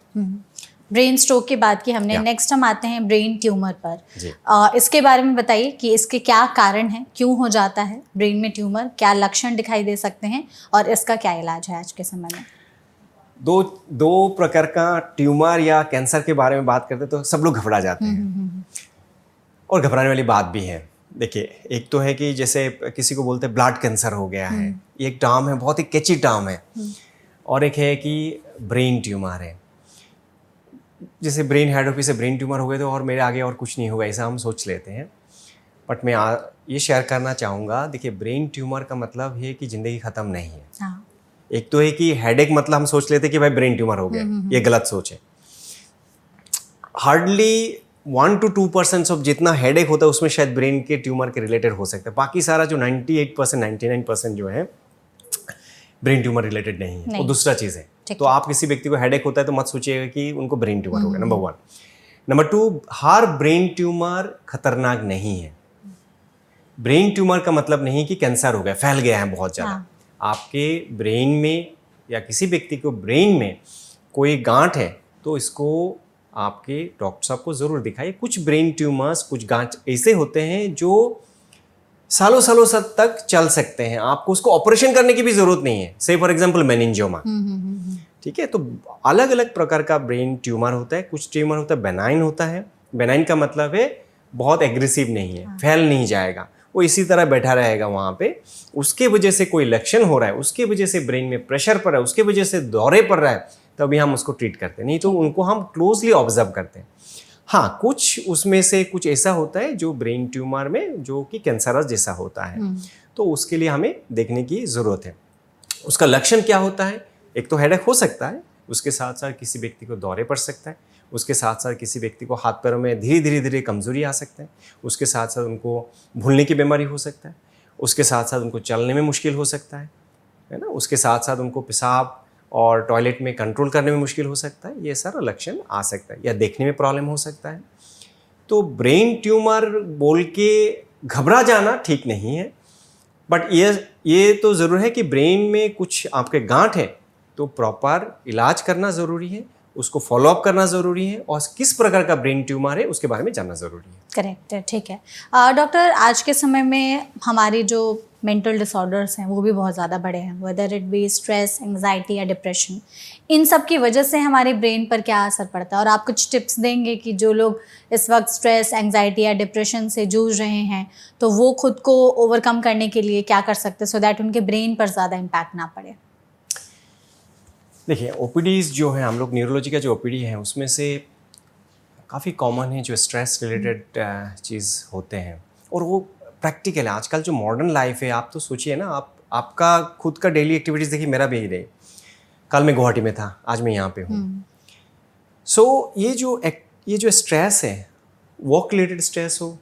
ब्रेन स्ट्रोक की बात की हमने, नेक्स्ट हम आते हैं ब्रेन ट्यूमर पर। इसके बारे में बताइए कि इसके क्या कारण हैं, क्यों हो जाता है ब्रेन में ट्यूमर, क्या लक्षण दिखाई दे सकते हैं और इसका क्या इलाज है आज के समय में। दो प्रकार का ट्यूमर या कैंसर के बारे में बात करते तो सब लोग घबरा जाते हैं और घबराने वाली बात भी है। देखिए, एक तो है कि जैसे किसी को बोलते हैं ब्लड कैंसर हो गया है, ये एक टर्म है, बहुत ही कैची टर्म है। और एक है कि ब्रेन ट्यूमर है, जैसे ब्रेन हेड ऑफिस से ब्रेन ट्यूमर हो गए तो और मेरे आगे और कुछ नहीं होगा, ऐसा हम सोच लेते हैं। बट मैं ये शेयर करना चाहूँगा, देखिए ब्रेन ट्यूमर का मतलब है कि ज़िंदगी ख़त्म नहीं है। हाँ। एक तो है कि हेडेक मतलब हम सोच लेते हैं कि भाई ब्रेन ट्यूमर हो गया, ये गलत सोच है। हार्डली 1 to 2% ऑफ जितना हेडेक होता है उसमें शायद ब्रेन के ट्यूमर के रिलेटेड हो सकता है। बाकी सारा जो 98% 99% जो है ब्रेन ट्यूमर रिलेटेड नहीं है, वो दूसरा चीज़ है। तो आप किसी व्यक्ति को हेडेक होता है तो मत सोचिएगा कि उनको ब्रेन ट्यूमर हो गया, नंबर 1। नंबर 2, हर ब्रेन ट्यूमर खतरनाक नहीं है। ब्रेन ट्यूमर का मतलब नहीं कि कैंसर हो गया, फैल गया है बहुत ज़्यादा। आपके ब्रेन में या किसी व्यक्ति को ब्रेन में कोई गांठ है तो इसको आपके डॉक्टर साहब को ज़रूर दिखाइए। कुछ ब्रेन ट्यूमर्स, कुछ गांठ ऐसे होते हैं जो सालों तक चल सकते हैं, आपको उसको ऑपरेशन करने की भी ज़रूरत नहीं है। से फॉर एग्जांपल मेनिंजियोमा, ठीक है। तो अलग अलग प्रकार का ब्रेन ट्यूमर होता है। कुछ ट्यूमर होता है बेनाइन होता है। बेनाइन का मतलब है बहुत एग्रेसिव नहीं है, फैल नहीं जाएगा, वो इसी तरह बैठा रहेगा वहाँ पे। उसके वजह से कोई लक्षण हो रहा है, उसके वजह से ब्रेन में प्रेशर पड़ रहा है, उसके वजह से दौरे पड़ रहा है, तभी हम उसको ट्रीट करते हैं, नहीं तो उनको हम क्लोजली ऑब्जर्व करते हैं। हाँ, कुछ उसमें से कुछ ऐसा होता है जो ब्रेन ट्यूमर में जो कि कैंसरस जैसा होता है, तो उसके लिए हमें देखने की ज़रूरत है। उसका लक्षण क्या होता है? एक तो हेडेक हो सकता है, उसके साथ साथ किसी व्यक्ति को दौरे पड़ सकता है, उसके साथ साथ किसी व्यक्ति को हाथ पैरों में धीरे कमज़ोरी आ सकता है, उसके साथ साथ उनको भूलने की बीमारी हो सकता है, उसके साथ साथ उनको चलने में मुश्किल हो सकता है ना, उसके साथ साथ उनको पेशाब और टॉयलेट में कंट्रोल करने में मुश्किल हो सकता है। ये सारा लक्षण आ सकता है, या देखने में प्रॉब्लम हो सकता है। तो ब्रेन ट्यूमर बोल के घबरा जाना ठीक नहीं है, बट ये तो ज़रूर है कि ब्रेन में कुछ आपके गांठ है तो प्रॉपर इलाज करना ज़रूरी है, उसको फॉलोअप करना ज़रूरी है, और किस प्रकार का ब्रेन ट्यूमर है उसके बारे में जानना ज़रूरी है। करेक्ट है, ठीक है। डॉक्टर, आज के समय में हमारी जो मेंटल डिसऑर्डर्स हैं वो भी बहुत ज़्यादा बढ़े हैं, whether it be stress, anxiety या डिप्रेशन, इन सब की वजह से हमारे ब्रेन पर क्या असर पड़ता है? और आप कुछ टिप्स देंगे कि जो लोग इस वक्त स्ट्रेस, एंग्जाइटी या डिप्रेशन से जूझ रहे हैं तो वो खुद को ओवरकम करने के लिए क्या कर सकते हैं सो दैट उनके ब्रेन पर ज़्यादा इम्पैक्ट ना पड़े? देखिए, ओपीडीज़ जो है, हम लोग न्यूरोलॉजी का जो ओपीडी है उसमें से काफ़ी कॉमन है जो स्ट्रेस रिलेटेड चीज़ होते हैं, और वो प्रैक्टिकल है। आजकल जो मॉडर्न लाइफ है, आप तो सोचिए ना, आपका खुद का डेली एक्टिविटीज़ देखिए, मेरा भी यही रही। कल मैं गुवाहाटी में था, आज मैं यहाँ पे हूँ। सो ये जो स्ट्रेस है, वर्क रिलेटेड स्ट्रेस हो,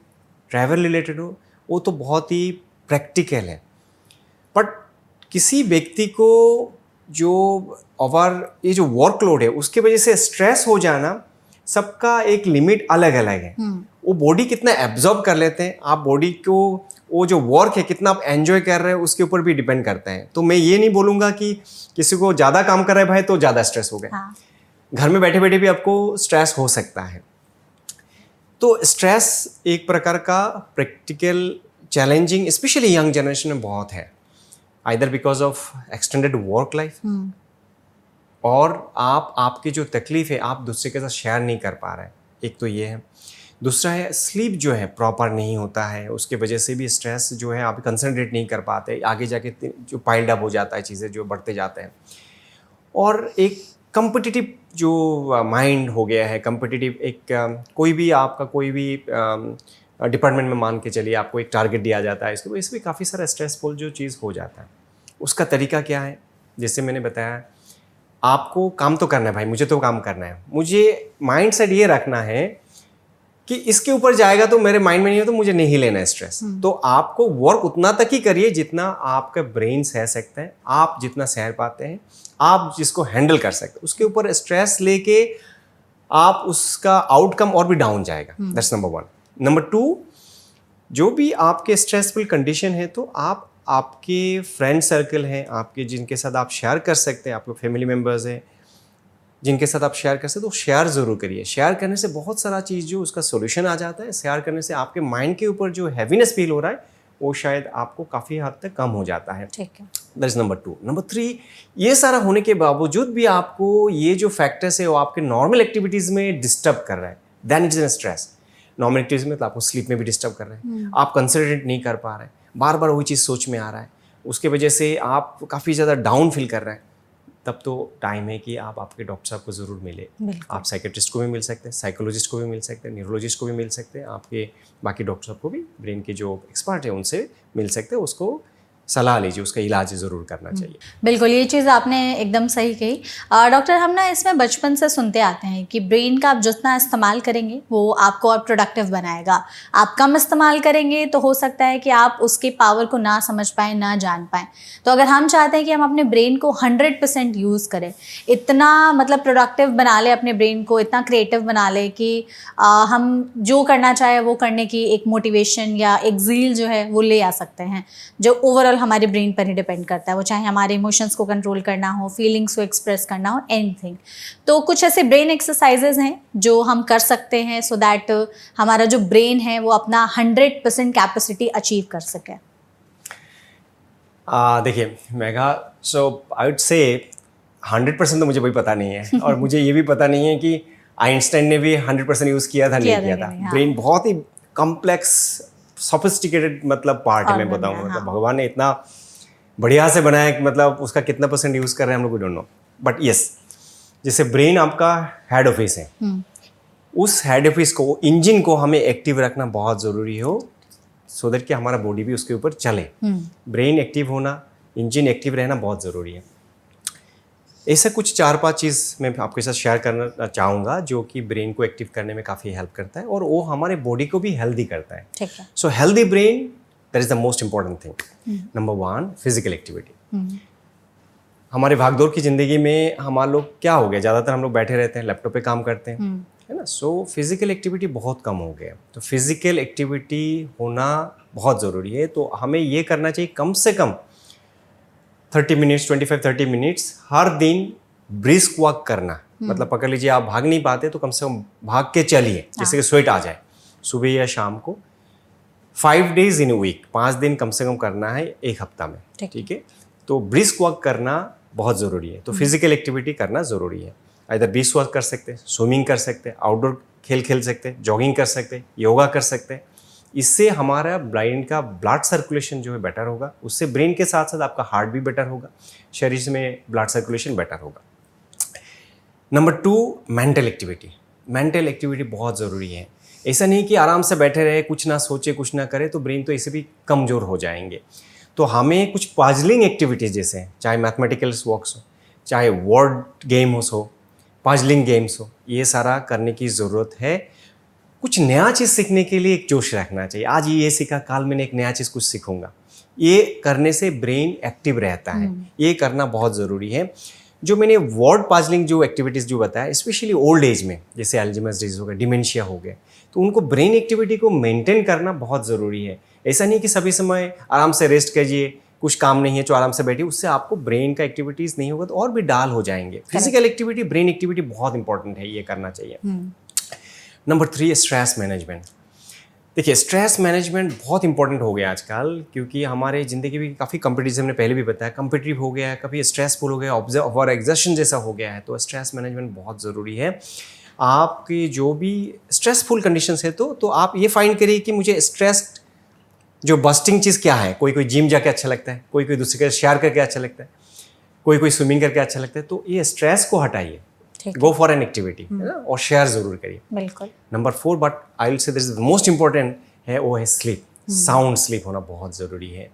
ट्रैवल रिलेटेड हो, वो तो बहुत ही प्रैक्टिकल है। बट किसी व्यक्ति को जो ये जो वर्कलोड है उसके वजह से स्ट्रेस हो जाना, सबका एक लिमिट अलग अलग है। वो बॉडी कितना एब्जॉर्ब कर लेते हैं, आप बॉडी को वो जो वर्क है कितना आप एंजॉय कर रहे हैं उसके ऊपर भी डिपेंड करते हैं। तो मैं ये नहीं बोलूँगा कि किसी को ज़्यादा काम कर रहा है भाई तो ज़्यादा स्ट्रेस हो गया। घर में बैठे बैठे भी आपको स्ट्रेस हो सकता है। तो स्ट्रेस एक प्रकार का practical challenging specially young generation में बहुत है, either because of extended work life और आपकी जो तकलीफ है आप दूसरे के साथ शेयर नहीं कर पा रहे हैं, एक तो ये है। दूसरा है स्लीप जो है प्रॉपर नहीं होता है, उसके वजह से भी स्ट्रेस जो है आप कंसंट्रेट नहीं कर पाते, आगे जाके जो पाइल्ड अप हो जाता है, चीज़ें जो बढ़ते जाते हैं। और एक कम्पिटिटिव जो माइंड हो गया है, कम्पिटिटिव एक कोई भी आपका कोई भी डिपार्टमेंट में मान के चलिए आपको एक टारगेट दिया जाता है, इसके वजह से भी काफ़ी सारा स्ट्रेसफुल जो चीज़ हो जाता है। उसका तरीका क्या है, जैसे मैंने बताया आपको काम तो करना है भाई, मुझे तो काम करना है, मुझे माइंड सेट ये रखना है कि इसके ऊपर जाएगा तो मेरे माइंड में नहीं हो तो मुझे नहीं लेना है स्ट्रेस। तो आपको वर्क उतना तक ही करिए जितना आपका ब्रेन सह सकता है, आप जितना सह पाते हैं, आप जिसको हैंडल कर सकते हैं, उसके ऊपर स्ट्रेस लेके आप उसका आउटकम और भी डाउन जाएगा। That's number 1। नंबर 2, जो भी आपके स्ट्रेसफुल कंडीशन है तो आप आपके फ्रेंड सर्कल हैं आपके जिनके साथ आप शेयर कर सकते हैं, आपके फैमिली मेम्बर्स हैं जिनके साथ आप शेयर कर सकते, तो शेयर ज़रूर करिए। शेयर करने से बहुत सारा चीज़ जो उसका सोल्यूशन आ जाता है। शेयर करने से आपके माइंड के ऊपर जो हैवीनेस फील हो रहा है वो शायद आपको काफ़ी हद तक कम हो जाता है। ठीक है, दैट इज़ नंबर 2। नंबर 3, ये सारा होने के बावजूद भी आपको ये जो फैक्टर्स है वो आपके नॉर्मल एक्टिविटीज़ में डिस्टर्ब कर रहा है, then it is an stress. Normal activities में तो आपको स्लीप में भी डिस्टर्ब कर रहे हैं, आप कंसंट्रेट नहीं कर पा रहे हैं, बार बार वही चीज़ सोच में आ रहा है, उसके वजह से आप काफ़ी ज़्यादा डाउन फील कर रहे हैं। तब तो टाइम है कि आप आपके डॉक्टर साहब को ज़रूर मिले। आप साइकेट्रिस्ट को भी मिल सकते हैं, साइकोलॉजिस्ट को भी मिल सकते हैं, न्यूरोलॉजिस्ट को भी मिल सकते हैं, आपके बाकी डॉक्टर साहब को भी, ब्रेन के जो एक्सपर्ट है उनसे मिल सकते हैं, उसको सलाह लीजिए, उसका इलाज ज़रूर करना चाहिए। बिल्कुल, ये चीज़ आपने एकदम सही कही। डॉक्टर, हम ना इसमें बचपन से सुनते आते हैं कि ब्रेन का आप जितना इस्तेमाल करेंगे वो आपको और प्रोडक्टिव बनाएगा, आप कम इस्तेमाल करेंगे तो हो सकता है कि आप उसके पावर को ना समझ पाएँ, ना जान पाएँ। तो अगर हम चाहते हैं कि हम अपने ब्रेन को 100% यूज़ करें, इतना मतलब प्रोडक्टिव बना लें अपने ब्रेन को, इतना क्रिएटिव बना लें कि हम जो करना चाहे वो करने की एक मोटिवेशन या एक ज़ील जो है वो ले आ सकते हैं, जो ओवरऑल हमारे ब्रेन पर ही डिपेंड करता है, वो चाहे हमारे इमोशंस को कंट्रोल करना हो, फीलिंग्स को एक्सप्रेस करना हो, एनीथिंग। तो कुछ ऐसे ब्रेन एक्सरसाइजेज हैं जो हम कर सकते हैं सो दैट हमारा जो ब्रेन है वो अपना 100% कैपेसिटी अचीव कर सके। देखिए मेघा, सो आई वुड से 100% तो मुझे भी पता नहीं है और मुझे ये भी पता नहीं है कि आइंस्टाइन ने भी 100% यूज़ किया था नहीं किया था। ब्रेन बहुत ही कॉम्प्लेक्स सोफिस्टिकेटेड मतलब पार्ट है, मैं बताऊँ मतलब भगवान ने इतना बढ़िया से बनाया कि मतलब उसका कितना % यूज़ कर रहे हैं हम लोग डोंट नो। बट यस, जैसे ब्रेन आपका हेड ऑफिस है, उस हेड ऑफिस को, इंजन को हमें एक्टिव रखना बहुत ज़रूरी हो सो दैट कि हमारा बॉडी भी उसके ऊपर चले। ब्रेन एक्टिव होना, इंजन एक्टिव रहना बहुत ज़रूरी है। ऐसा कुछ 4-5 चीज़ मैं आपके साथ शेयर करना चाहूँगा जो कि ब्रेन को एक्टिव करने में काफ़ी हेल्प करता है और वो हमारे बॉडी को भी हेल्दी करता है। ठीक है। So healthy brain, that is the most important thing. Number 1, physical activity. हमारे भागदौड़ की ज़िंदगी में हमारे लोग क्या हो गया, ज़्यादातर हम लोग बैठे रहते हैं, लैपटॉप पे काम करते हैं, है ना। सो फिजिकल एक्टिविटी बहुत कम हो गया, तो फिजिकल एक्टिविटी होना बहुत ज़रूरी है। तो हमें ये करना चाहिए कम से कम 30 मिनट्स, 25-30 मिनट्स हर दिन ब्रिस्क वॉक करना। मतलब पकड़ लीजिए आप भाग नहीं पाते तो कम से कम भाग के चलिए, जिससे कि स्वेट आ जाए, सुबह या शाम को। 5 days इन वीक, 5 दिन कम से कम करना है एक हफ्ता में, ठीक है। तो ब्रिस्क वॉक करना बहुत ज़रूरी है। तो फिजिकल एक्टिविटी करना ज़रूरी है। इधर ब्रिस्क वॉक कर सकते हैं, स्विमिंग कर सकते हैं, आउटडोर खेल खेल सकते हैं, जॉगिंग कर सकते हैं, योगा कर सकते हैं। इससे हमारा ब्रेन का ब्लड सर्कुलेशन जो है बेटर होगा, उससे ब्रेन के साथ साथ आपका हार्ट भी बेटर होगा, शरीर में ब्लड सर्कुलेशन बेटर होगा। Number 2, mental activity. Mental activity बहुत ज़रूरी है। ऐसा नहीं कि आराम से बैठे रहे, कुछ ना सोचे, कुछ ना करे, तो ब्रेन तो ऐसे भी कमज़ोर हो जाएंगे। तो हमें कुछ पजलिंग एक्टिविटीज़ जैसे, चाहे मैथमेटिकल्स वर्क्स हो, चाहे वर्ड गेम्स हो, पजलिंग गेम्स हो, ये सारा करने की ज़रूरत है। कुछ नया चीज़ सीखने के लिए एक जोश रखना चाहिए। आज ये सीखा, कल मैंने एक नया चीज़ कुछ सीखूंगा। ये करने से ब्रेन एक्टिव रहता है, ये करना बहुत ज़रूरी है। जो मैंने वर्ड पजलिंग जो एक्टिविटीज़ जो बताया, स्पेशली ओल्ड एज में, जैसे अल्जाइमर्स डिजीज हो गया, डिमेंशिया हो गया, तो उनको ब्रेन एक्टिविटी को मेंटेन करना बहुत ज़रूरी है। ऐसा नहीं कि सभी समय आराम से रेस्ट कीजिए, कुछ काम नहीं है तो आराम से बैठिए, उससे आपको ब्रेन का एक्टिविटीज़ नहीं होगा तो और भी डाल हो जाएंगे। फिजिकल एक्टिविटी, ब्रेन एक्टिविटी बहुत इंपॉर्टेंट है, ये करना चाहिए। Number 3 stress management. देखिए स्ट्रेस मैनेजमेंट बहुत इंपॉर्टेंट हो गया आजकल, क्योंकि हमारे ज़िंदगी भी काफ़ी कॉम्पिटिटिव, ने पहले भी बताया, कॉम्पिटिटिव हो गया है, कभी स्ट्रेसफुल हो गया, ओवर एग्जर्शन जैसा हो गया है। तो स्ट्रेस मैनेजमेंट बहुत ज़रूरी है। आपकी जो भी स्ट्रेसफुल कंडीशंस है तो आप ये फाइंड करिए कि मुझे स्ट्रेस जो बस्टिंग चीज़ क्या है। कोई जिम जाके अच्छा लगता है, कोई दूसरे के शेयर करके अच्छा लगता है, कोई स्विमिंग करके अच्छा लगता है। तो ये स्ट्रेस को हटाइए, गो फॉर एन एक्टिविटी और शेयर ज़रूर करिए। बिल्कुल। Number 4 but I will say this is most important है, वो है स्लीप। साउंड स्लीप होना बहुत ज़रूरी है,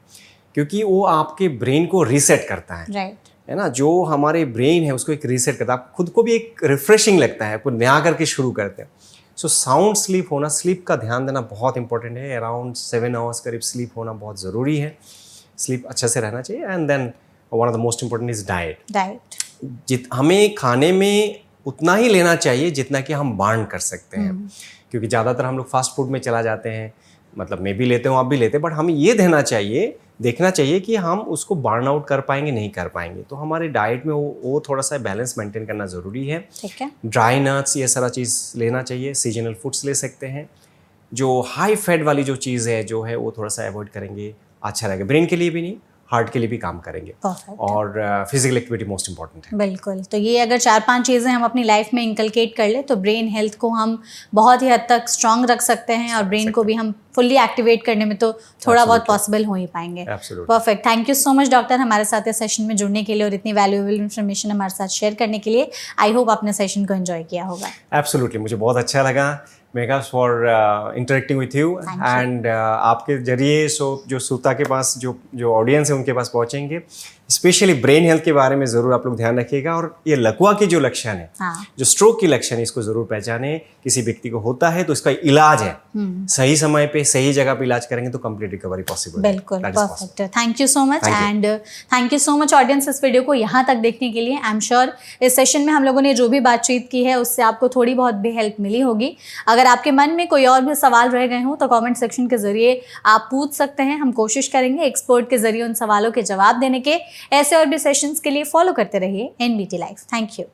क्योंकि वो आपके ब्रेन को रीसेट करता है। राइट। है ना, जो हमारे ब्रेन है उसको एक रीसेट करता है, आप खुद को भी एक रिफ्रेशिंग लगता है, आपको नया करके शुरू करते हैं। सो साउंड स्लीप होना, स्लीप का ध्यान देना बहुत इंपॉर्टेंट है। अराउंड 7 आवर्स करीब स्लीप होना बहुत ज़रूरी है। स्लीप अच्छे से रहना चाहिए। And then one of the most important is diet. हमें खाने में उतना ही लेना चाहिए जितना कि हम बार्न कर सकते हैं, क्योंकि ज़्यादातर हम लोग फास्ट फूड में चला जाते हैं। मतलब मैं भी लेते हूँ, आप भी लेते हैं, बट हमें ये देखना चाहिए कि हम उसको बर्न आउट कर पाएंगे नहीं कर पाएंगे। तो हमारे डाइट में वो थोड़ा सा बैलेंस मेंटेन करना ज़रूरी है। ठीक है। ड्राई नट्स ये सारा चीज़ लेना चाहिए, सीजनल फूड्स ले सकते हैं। जो हाई फैट वाली जो चीज़ है जो है वो थोड़ा सा अवॉइड करेंगे, अच्छा रहेगा। ब्रेन के लिए भी नहीं, हार्ट के लिए भी काम करेंगे। Perfect. और फिजिकल एक्टिविटी मोस्ट इंपॉर्टेंट है। बिल्कुल। तो ये अगर 4-5 चीज़ें हम अपनी लाइफ में इंकलकेट कर ले तो ब्रेन हेल्थ को हम बहुत ही हद तक स्ट्रांग रख सकते हैं, और ब्रेन को भी हम फुल्ली एक्टिवेट करने में तो थोड़ा बहुत पॉसिबल हो ही पाएंगे। Perfect. Thank you so much doctor, हमारे साथ इस सेशन में जुड़ने के लिए और इतनी वैल्यूएबल इन्फॉर्मेशन हमारे साथ शेयर करने के लिए। आई होप आपने सेशन को एंजॉय किया होगा। एब्सोल्युटली, मुझे बहुत अच्छा लगा। मेगास for interacting with you and आपके जरिए जो श्रोता के पास जो ऑडियंस है उनके पास पहुंचेंगे। स्पेशली ब्रेन हेल्थ के बारे में ज़रूर आप लोग ध्यान रखिएगा, और ये लकवा की जो लक्षण है, जो स्ट्रोक की लक्षण है, इसको ज़रूर पहचाने। किसी व्यक्ति को होता है तो इसका इलाज है, सही समय पे सही जगह पे इलाज करेंगे तो कंप्लीट रिकवरी पॉसिबल है। बिल्कुल, perfect. Thank you so much and thank you so much audience इस वीडियो को यहाँ तक देखने के लिए। आई एम श्योर इस सेशन में हम लोगों ने जो भी बातचीत की है उससे आपको थोड़ी बहुत भी हेल्प मिली होगी। अगर आपके मन में कोई और भी सवाल रह गए हों तो कमेंट सेक्शन के जरिए आप पूछ सकते हैं। हम कोशिश करेंगे एक्सपर्ट के जरिए उन सवालों के जवाब देने के। ऐसे और भी सेशंस के लिए फॉलो करते रहिए NBT लाइफ। Thank you.